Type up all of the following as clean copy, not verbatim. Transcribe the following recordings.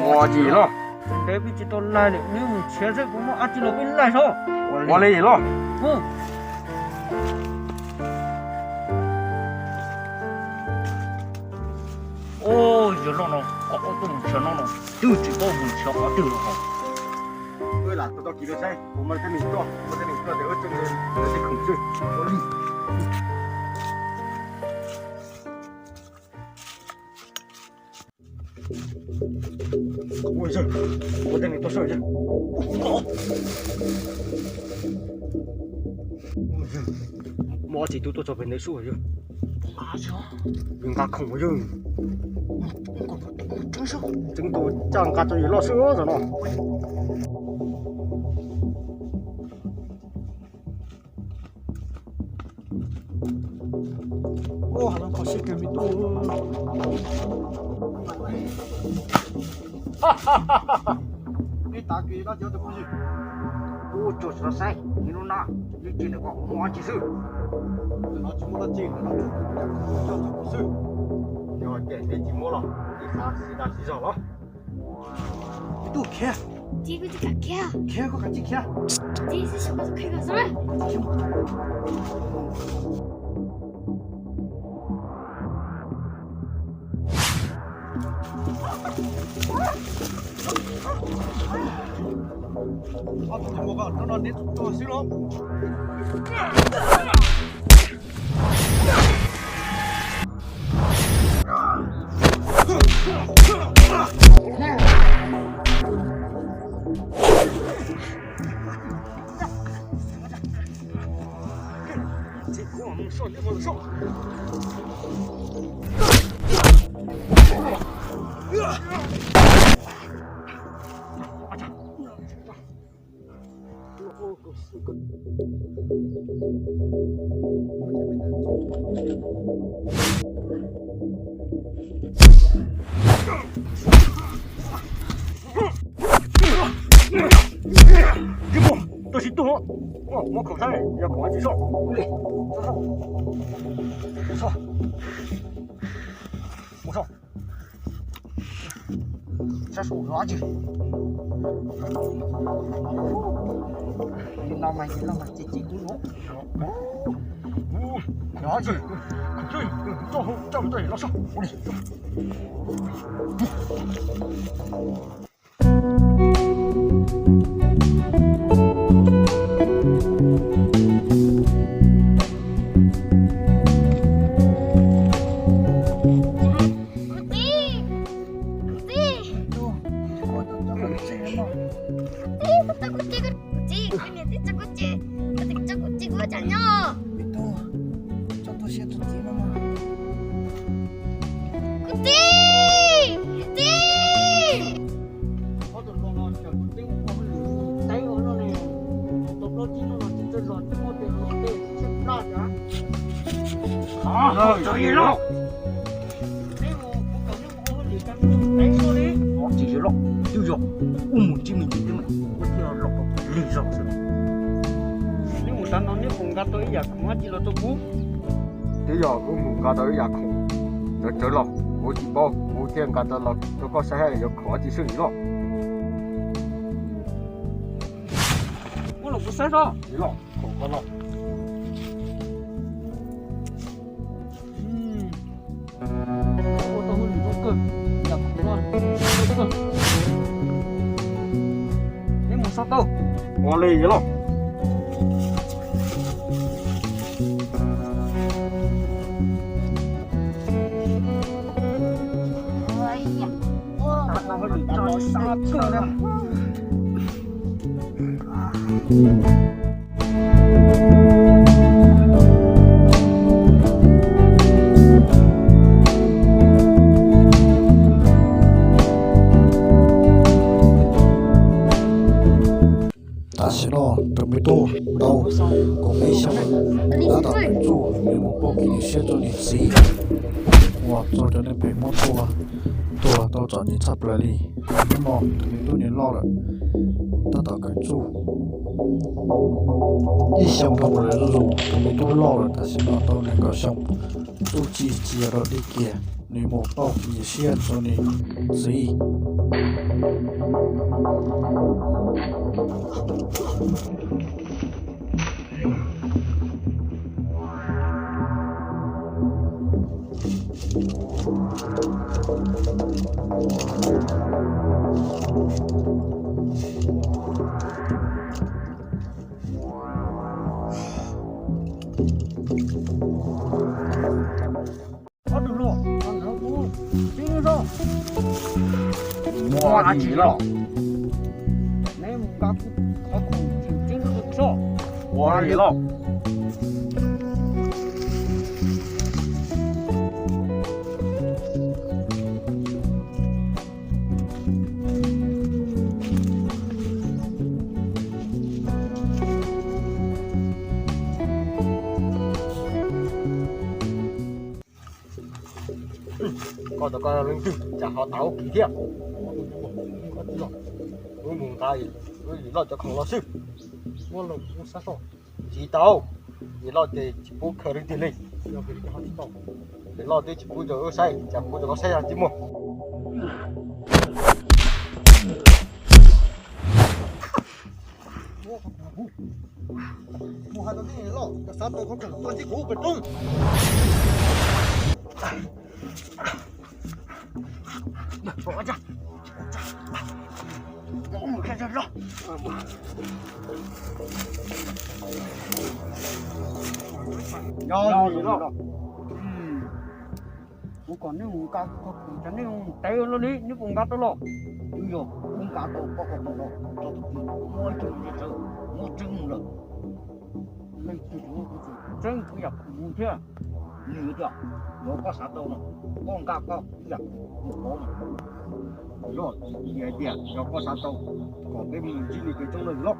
Mua gì lo? Để bị chỉ tồn lại nếu mình chia sẽ cũng ăn chỉ nó bên lại thôi. Mua gì lo? Ôi, giờ nó có cái mình chia nó từ chỉ có mình chia nó từ nó. Tôi là tôi kịp sai,ผมมันจะมีตัวมันจะมีตัวเดี๋ยวจะจะขึงชื่อตัวนี้โอ้ยเจ้า我带你多说一下摸起都多做别的数了啊操人家恐我就真是真多这样干就有老师了呢哦，好像考试给没多。哈哈哈哈哈！你打给那叫怎么去？我就是那谁，你弄哪？你进来个摸几手？那怎么进来了？叫怎么手？要点点寂寞了，你打洗澡了。你都开？这个就开啊！开个赶紧开！这是什么开个什么？啊，我讲，等到你做事了。这给我们上，给我们上。这不都是多，我口才要赶快去上，对，上，我上，我上，先手抓紧。你拉嘛，这公路，拿起，对，到后站不对，拉上，我里。注意咯！我继续落，就着我们这边这边，我听落到里上去。你唔等到你放假到一日空啊，只落做股。你又我放假到一日空，就走咯，冇直播，冇聽假到落，做個細閪就空一隻水咯。我落不使咗，你落，空個落。你冇收到，我嚟咗咯。哎呀，我去揸剎車啦。但是咯，都没多到，我没想打到本主，你们不给你写着你自己。我早就能被摸多到找你差不来哩，那么特别多年老了，打到本主，一想到我的日子，特别多老了，但是呢，到那个想做自己的理解，你们不给你写着你自己。好的咯，那不听说，我急了，你唔讲我听听不错，我急了。có tao coi lên chừng chả họ táo kỳ thiệp tôi mùng tay tôi lo cho không lo sư mua lồng mua sát rồi chỉ tao chỉ lo để chỉ bố khởi lên tiền lên để lo để chỉ bố cho say chả bố cho có say là chỉ mua mua hai tao đi lo cái sát tao không cần tôi chỉ bố cần tung bỏ ra bỏ một cái ra đó do gì đó cũng còn nếu không cá chẳng nếu tay nó đi nếu không cá tôi lo bây giờ không cá tôi có còn lo cho mỗi chuyện như thế một chân rồi lên từ chân cũng nhập muốn thế như thế nó có sát đâu con cá có nhập có rồi nhẹ nhẹ nó có sát đâu còn cái mình chỉ cái trong này lắm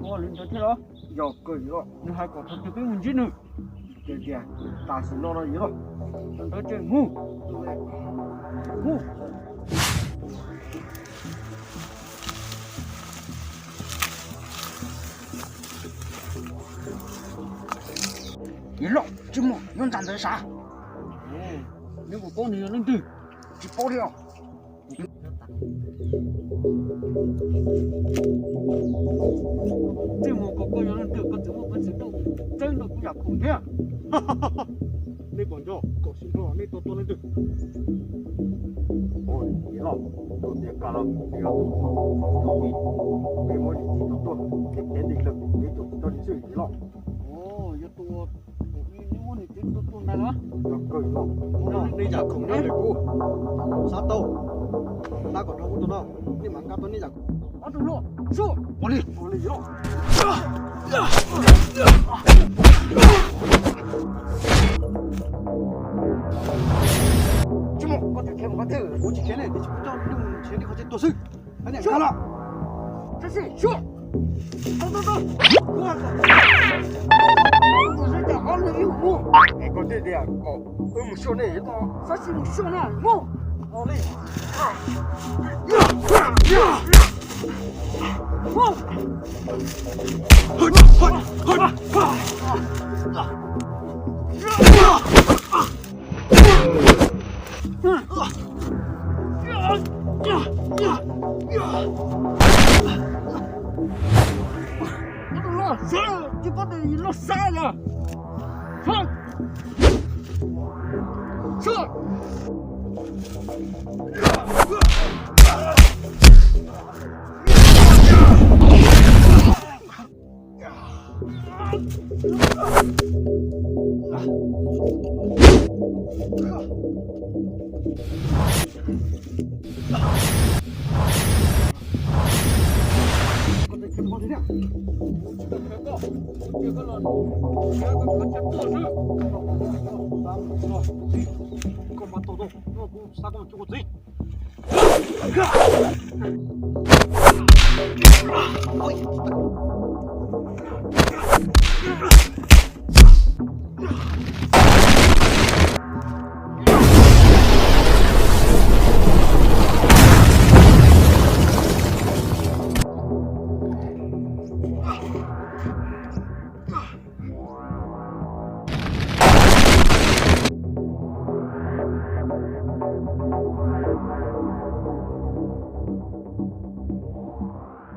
có lên tới thế đó giờ cười đó nhưng hai còn thật cái mình chỉ nữa nhẹ nhẹ ta sẽ lo gì đó lên tới trên ngu你弄这么用长得啥？nếu mà có nhiều lên từ chỉ có điều chứ mà có nhiều lên từ con chú con chú đâu chân nó cũng nhập cùng thế nên còn cho cậu xin cho nên tôi lên từ ôi thế nào tôi tiếc cả lắm thì là cái mối gì tôi cái định lực cái chủ cho đi xử thế nào ôi tôi này đó cười nó đi giả khủng đấy cô sát đâu ta còn đâu có đâu đi mang cá tôi đi giả ở đâu luôn xuống bỏ đi đó chứ một có thể thêm có thể bố chỉ cái này thì chúng cho nhưng chế đi có thể tổ sư anh này là cái gì xuống đâu có lấy mua cái con đây là có một số này có phát sinh một số này mua ở đây chứ có thể nó sai rồi không chưa có thể 看好这点。这个开高，这个了，这个可真多事。干嘛抖动？我不啥都就我嘴。